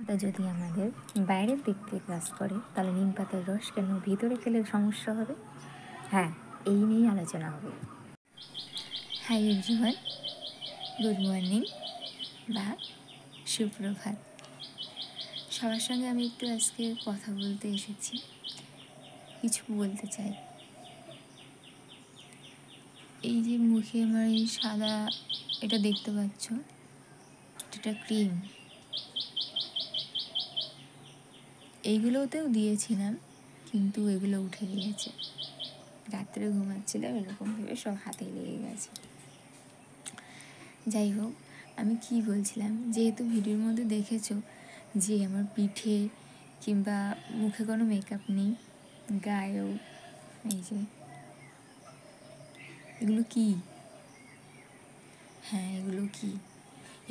পাতা যদি আমাদের বাইরের দিক থেকে কাজ করে, তাহলে নিম পাতার রস কেন ভিতরে খেলে সমস্যা হবে? হ্যাঁ, এই নিয়েই আলোচনা হবে। হাই এভরিওয়ান, গুড মর্নিং বা সুপ্রভাত। সবার সঙ্গে আমি একটু আজকে কথা বলতে এসেছি, কিছু বলতে চাই। এই যে মুখে আমার এই সাদা এটা দেখতে পাচ্ছ, এটা ক্রিম। এইগুলোতেও দিয়েছিলাম, কিন্তু এগুলো উঠে গিয়েছে। রাত্রে ঘুমাচ্ছিলাম, এরকম ভেবে সব হাতে লেগে গেছে। যাই হোক, আমি কি বলছিলাম, যেহেতু ভিডিওর মধ্যে দেখেছো যে আমার পিঠে কিংবা মুখে কোনো মেকআপ নেই, গায়েও এই যে এগুলো কি? হ্যাঁ, এগুলো কি?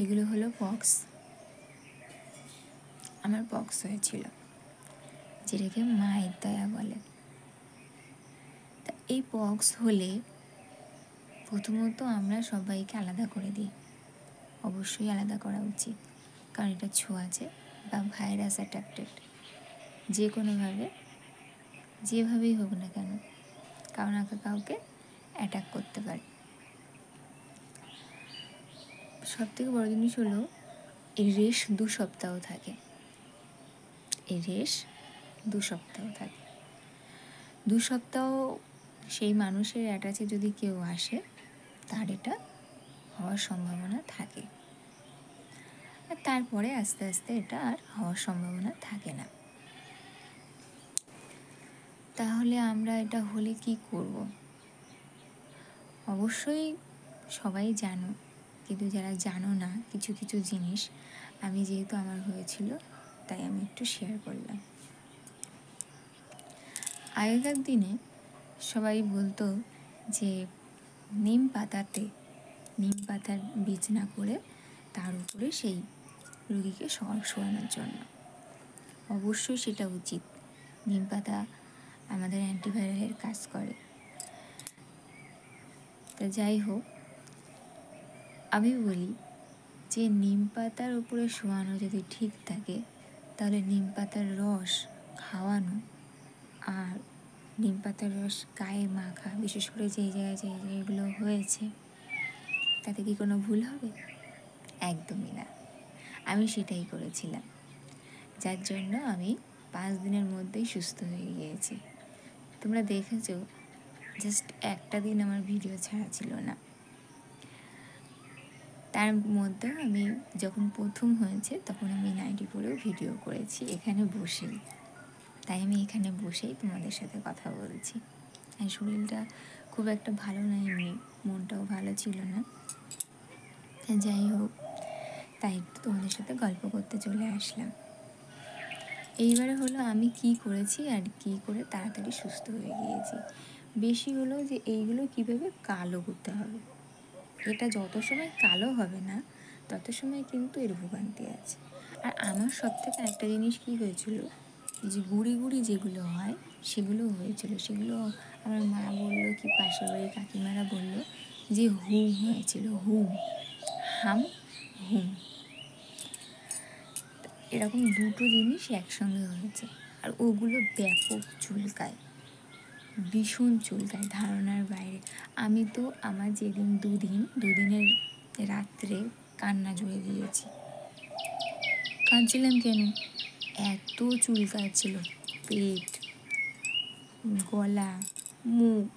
এগুলো হলো পক্স। আমার পক্স হয়েছিল, যেটাকে মায়ের দয়া বলে। তা এই পক্স হলে প্রথমত আমরা সবাইকে আলাদা করে দিই, অবশ্যই আলাদা করা উচিত, কারণ এটা ছোঁয়াচে বা ভাইরাস অ্যাট্রাক্টেড। যে কোনোভাবে, যেভাবেই হোক না কেন, কারো না কাউকে অ্যাটাক করতে পারে। সবথেকে বড় জিনিস হলো এই রেশ 2 সপ্তাহ থাকে। এই রেশ 2 সপ্তাহ থাকে। 2 সপ্তাহ সেই মানুষের অ্যাটাচে যদি কেউ আসে, তার এটা হওয়ার সম্ভাবনা থাকে। আর তারপরে আস্তে আস্তে এটা আর হওয়ার সম্ভাবনা থাকে না। তাহলে আমরা এটা হলে কি করব? অবশ্যই সবাই জানো, কিন্তু যারা জানো না কিছু কিছু জিনিস, আমি যেহেতু আমার হয়েছিল তাই আমি একটু শেয়ার করলাম। আগেকার দিনে সবাই বলতো যে নিম পাতার বীজ না করে তার উপরে সেই রুগীকে শোয়ানোর জন্য। অবশ্যই সেটা উচিত। নিম পাতা আমাদের অ্যান্টিভাইরালের কাজ করে। তা যাই হোক, আমি বলি যে নিম পাতার উপরে শোয়ানো যদি ঠিক থাকে, তাহলে নিম পাতার রস খাওয়ানো আর নিম পাতার রস গায়ে মাখা, বিশেষ করে যেই জায়গাগুলো হয়েছে, তাতে কি কোনো ভুল হবে? একদমই না। আমি সেটাই করেছিলাম, যার জন্য আমি 5 দিনের মধ্যেই সুস্থ হয়ে গিয়েছি। তোমরা দেখেছো, জাস্ট একটা দিন আমার ভিডিও ছাড়া ছিল না। তার মধ্যে আমি যখন প্রথম হয়েছে তখন আমি নাইটি পরেও ভিডিও করেছি এখানে বসেই। তাই আমি এখানে বসেই তোমাদের সাথে কথা বলছি। আর শরীরটা খুব একটা ভালো না, এমনি মনটাও ভালো ছিল না। যাই হোক, তাই তোমাদের সাথে গল্প করতে চলে আসলাম। এইবারে হলো আমি কি করেছি আর কি করে তাড়াতাড়ি সুস্থ হয়ে গিয়েছি। বেশি হলো যে এইগুলো কীভাবে কালো করতে হবে। এটা যত সময় কালো হবে না, তত সময় কিন্তু এর ভোগান্তি আছে। আর আমার সবথেকে একটা জিনিস কী হয়েছিল, যে গুঁড়ি যেগুলো হয় সেগুলো হয়েছিল। সেগুলো আমার মা বললো, কি পাশের বাড়ির কাকিমারা বললো যে হুম হয়েছিল, হাম হুম, এরকম দুটো জিনিস একসঙ্গে হয়েছে। আর ওগুলো ব্যাপক চুলকায়, ভীষণ চুলকায়, ধারণার বাইরে। আমি তো আমার যেদিন দুদিনের রাত্রে কান্না জুড়ে দিয়েছি। কাঁদছিলাম কেন? এত চুলকাচ্ছিল পেট, গলা,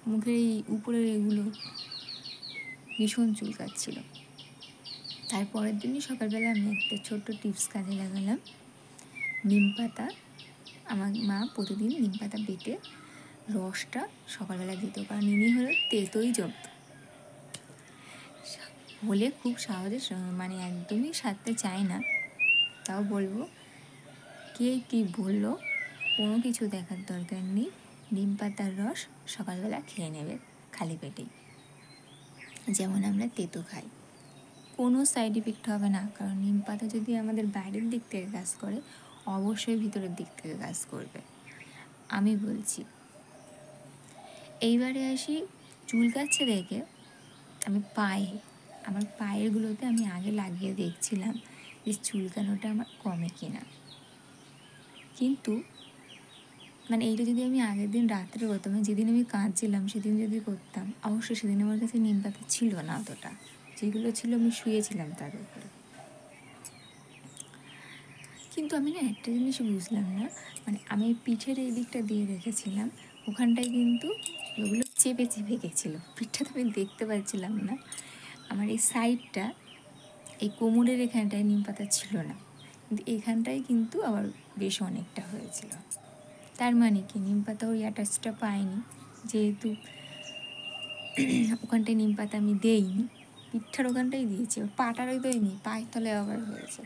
মুখের এই উপরের এগুলো ভীষণ চুলকাচ্ছিল। তারপরের দিনই সকালবেলা আমি একটা ছোট্ট টিপস কাজে লাগালাম। নিম পাতা, আমার মা প্রতিদিন নিম পাতা বেটে রসটা সকালবেলা দিত, কারণ ইনি হলো তেতোই জব্দ হলে খুব সহজে, মানে একদমই সারতে চায় না। তাও বলবো, কে কী বললো কোনো কিছু দেখার দরকার নেই, নিম পাতার রস সকালবেলা খেয়ে নেবে খালি পেটেই। যেমন আমরা তেতো খাই, কোনো সাইড ইফেক্ট হবে না, কারণ নিম পাতা যদি আমাদের বাইরের দিক থেকে কাজ করে, অবশ্যই ভিতরের দিক থেকে কাজ করবে। আমি বলছি, এইবারে আসি চুলকাচ্ছে দেখে আমি আমার পায়েরগুলোতে আমি আগে লাগিয়ে দেখছিলাম যে চুলকানোটা আমার কমে কিনা। কিন্তু মানে এইটা যদি আমি আগের দিন রাত্রে করতাম, যেদিন আমি কাঁদছিলাম সেদিন যদি করতাম, অবশ্যই সেদিন আমার কাছে নিম পাতা ছিল না অতটা, যেগুলো ছিল আমি শুয়েছিলাম তার উপরে। কিন্তু আমি না একটা জিনিস বুঝলাম না, মানে আমি পিঠের এই দিকটা দিয়ে রেখেছিলাম, ওখানটায় কিন্তু ওগুলো চেপে চেপে গেছিলো, পিঠটা তো আমি দেখতে পাচ্ছিলাম না। আমার এই সাইডটা, এই কোমরের এখানটায় নিম পাতা ছিল না, কিন্তু এখানটায় কিন্তু আবার বেশ অনেকটা হয়েছিল। তার মানে কি নিম পাতা ওই অ্যাটাচটা পায়নি, যেহেতু ওখানটায় নিম পাতা আমি দেইনি, পিঠার ওখানটাই দিয়েছি, পাটারই দেয়নি, পায়ের তলে আবার হয়েছে।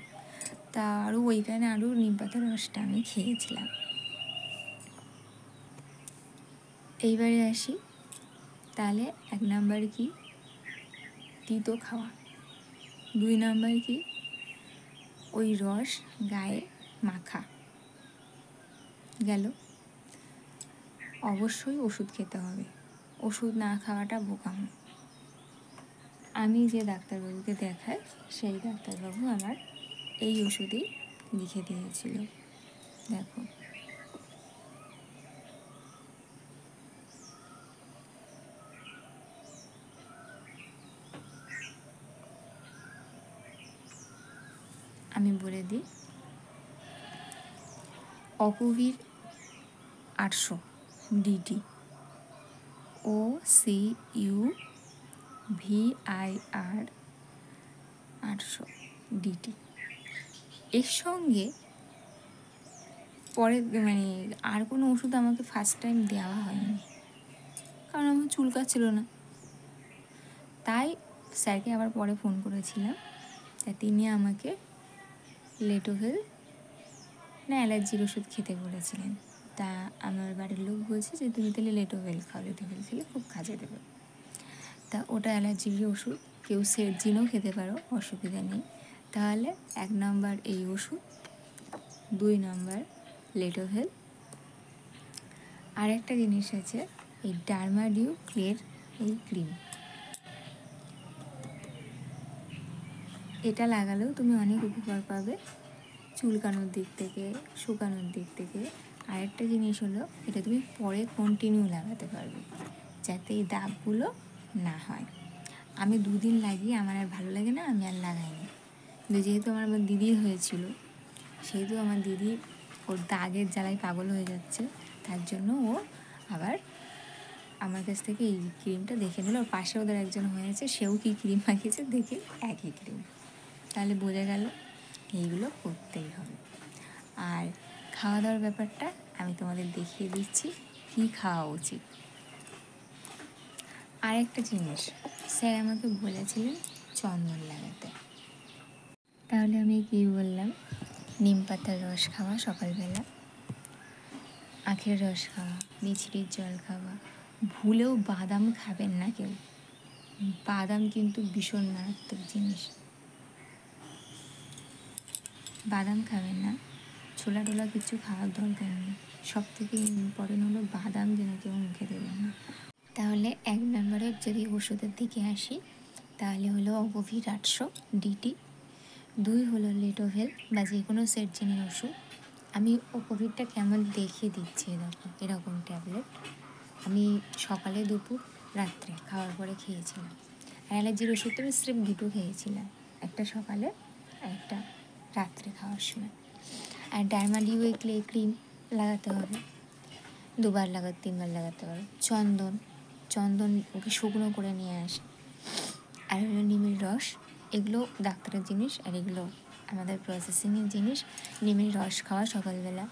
তা আরও ওইখানে আরও নিম পাতার রসটা আমি খেয়েছিলাম। এইবারে আসি, তাহলে 1 নাম্বার কি তিতো খাওয়া, 2 নাম্বার কি ওই রস গায়ে মাখা গেল। অবশ্যই ওষুধ খেতে হবে, ওষুধ না খাওয়াটা বোকামো। আমি যে ডাক্তারবাবুকে দেখাই সেই ডাক্তারবাবু আমার এই ওষুধই লিখে দিয়েছিল। দেখো, আমি বলে দিই, অকুভির 800 ডিটি, OCUVIR 800 ডিটি। এর সঙ্গে পরে মানে আর কোনো ওষুধ আমাকে ফার্স্ট টাইম দেওয়া হয়নি, কারণ আমার চুলকাচ্ছিল না। তাই স্যারকে আবার পরে ফোন করেছিলাম, তা তিনি আমাকে লেটোভেল না অ্যালার্জির ওষুধ খেতে বলেছিলেন। তা আমার বাড়ির লোক বলছে যে তুমি তাহলে লেটোভেল খাও, লেটোভেল খেলে খুব কাজে দেবে। তা ওটা অ্যালার্জির ওষুধ, কেউ সেরজিনও খেতে পারো, অসুবিধা নেই। তাহলে 1 নাম্বার এই ওষুধ, 2 নাম্বার লেটোভেল। আর একটা জিনিস আছে, এই ডার্মাডিউ ক্লের এই ক্রিম, এটা লাগালেও তুমি অনেক উপকার পাবে চুলকানোর দিক থেকে, শুকানোর দিক থেকে। আরেকটা জিনিস হলো, এটা তুমি পরে কন্টিনিউ লাগাতে পারবে, যাতে এই দাগগুলো না হয়। আমি 2 দিন লাগিয়ে আমার আর ভালো লাগে না, আমি আর লাগাইনি। কিন্তু যেহেতু আমার দিদির হয়েছিল, সেহেতু আমার দিদি ওর দাগের জ্বালায় পাগল হয়ে যাচ্ছে, তার জন্য ও আবার আমার কাছ থেকে এই ক্রিমটা দেখে নিল। ওর পাশে ওদের একজন হয়েছে, সেও কি ক্রিম মাখিয়েছে, দেখে একই ক্রিম। তাহলে বোঝা গেল এইগুলো করতেই হবে। আর খাওয়া দাওয়ার ব্যাপারটা আমি তোমাদের দেখিয়ে দিচ্ছি কী খাওয়া উচিত। আর একটা জিনিস, স্যার আমাকে বলেছিলেন চন্দন লাগাতে, তাহলে আমি কী বললাম, নিম পাতার রস খাওয়া সকালবেলা, আখের রস খাওয়া, মিছরির জল খাওয়া, ভুলেও বাদাম খাবেন না কেউ, বাদাম কিন্তু ভীষণ মারাত্মক জিনিস, বাদাম খাবেন না। ছোলা টোলা কিছু খাওয়ার দরকার নেই, সব থেকে ইম্পর্টেন্ট হলো বাদাম যেন কেউ মুখে দেবেন না। তাহলে 1 নম্বরে যদি ওষুধের দিকে আসি, তাহলে হলো অকুভির 800 ডিটি, 2 হলো লেটোভেল বা যে কোনো সেরজিনের ওষুধ। আমি অকুভিরটা কেমন দেখিয়ে দিচ্ছি, দেখো এরকম ট্যাবলেট, আমি সকালে দুপুর রাত্রে খাওয়ার পরে খেয়েছিলাম। অ্যালার্জির ওষুধ তো আমি স্রেফ 2টো খেয়েছিলাম, একটা সকালে আর একটা রাত্রে খাওয়ার সময়। আর ডার্মাডিউ ক্লে ক্রিম লাগাতে হবে, 2বার লাগাতে 3বার লাগাতে পারো। চন্দন, চন্দন ওকে শুকনো করে নিয়ে আসে। আর হলো নিমের রস, এগুলো ডাক্তারের জিনিস, আর এগুলো আমাদের প্রসেসিংয়ের জিনিস। নিমের রস খাওয়া সকালবেলা,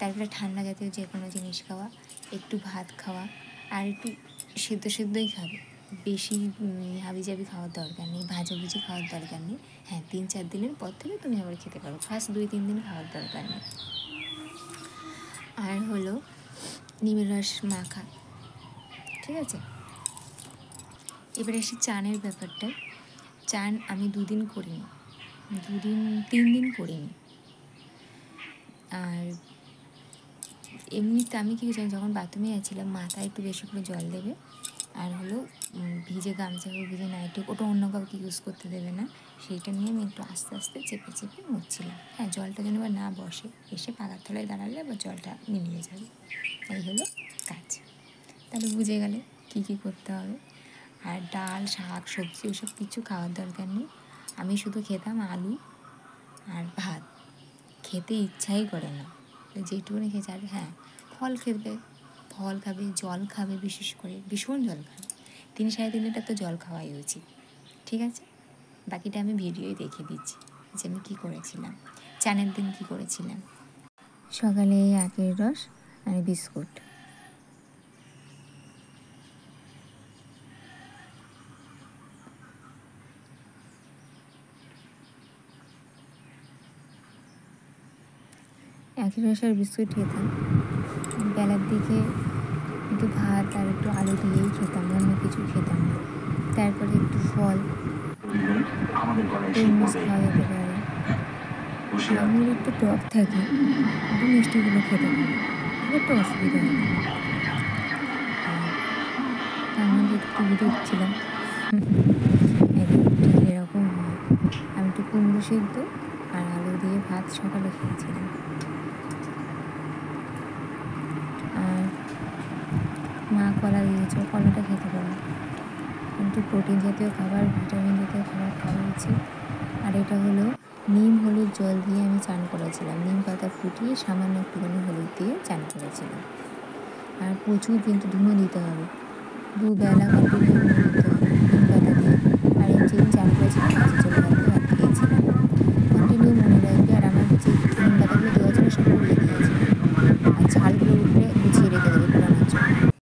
তারপরে ঠান্ডা জাতীয় যে কোনো জিনিস খাওয়া, একটু ভাত খাওয়া, আর একটু সেদ্ধ সেদ্ধই খাবে, বেশি হাবিজাবি খাওয়ার দরকার নেই, ভাজাভুজি খাওয়ার দরকার নেই। হ্যাঁ, 3-4 দিনের পর থেকে তুমি আবার খেতে পারো, ফার্স্ট 2-3 দিন খাওয়ার দরকার নেই। আর হলো নিমের রস মাখা, ঠিক আছে। এবার আসি চানের ব্যাপারটা। চান আমি 2 দিন করিনি, 3 দিন করিনি। আর এমনিতে আমি কী জানি, যখন বাথরুমে যাচ্ছিলাম মাথায় একটু বেশি করে জল দেবে, আর হলো ভিজে গামছা হোক ভিজে নাইটি, ওটা অন্য কাউকে ইউজ করতে দেবে না, সেইটা নিয়ে আমি একটু আস্তে আস্তে চেপে চেপে মুছছিলাম। হ্যাঁ, জলটা যেন আবার না বসে, এসে পাকার তলায় দাঁড়ালে আবার জলটা মিলিয়ে যাবে। এই হলো কাজ। তাহলে বুঝে গেলে কী কী করতে হবে। আর ডাল, শাক, সবজি ওসব কিছু খাওয়ার দরকার নেই। আমি শুধু খেতাম আলু আর ভাত, খেতে ইচ্ছাই করে না, যেটুকুনি খেয়েছে। আর হ্যাঁ, ফল খেতে, ফল খাবে, জল খাবে, বিশেষ করে ভীষণ জল খাবে, 3-3.5 লিটার তো জল খাওয়াই উচিত। ঠিক আছে, বাকিটা আমি ভিডিওই দেখিয়ে দিচ্ছি যে আমি কী করেছিলাম, চানের দিন কী করেছিলাম। সকালে আখের রস আর বিস্কুট। আখের রস আর বিস্কুট খেতাম। বেলার দিকে একটু ভাত আর একটু আলু দিয়েই খেতাম, অন্য কিছু খেতাম না। তারপরে একটু ফল, তরমুজ খাওয়া যেতে পারে। আঙুর একটু টক থাকে, একটু মিষ্টিগুলো খেতে পারে, খুব একটা অসুবিধা হয় না। আমাদের একটু ভিডিও দিচ্ছিলাম, ঠিক এরকম হয়। আমি একটু কুমড়ো সিদ্ধ আর আলু দিয়ে ভাত সকালে খেয়েছিলাম। আর মা কলা দিয়েছে, কলাটা খেতে পারে, কিন্তু প্রোটিন জাতীয় খাবার, ভিটামিন জাতীয় খাবার খাওয়া উচিত। আর এটা হলো নিম হলুদ জল দিয়ে আমি চান করেছিলাম, নিম পাতা ফুটিয়ে সামান্য একটুখানি হলুদ দিয়ে চান করেছিলাম। আর প্রচুর কিন্তু ধুনো দিতে হবে, 2 বেলা কন্টিনিউ ধুনো দিতে হবে নিম পাতা দিয়ে। আর এই যে চান করেছিলাম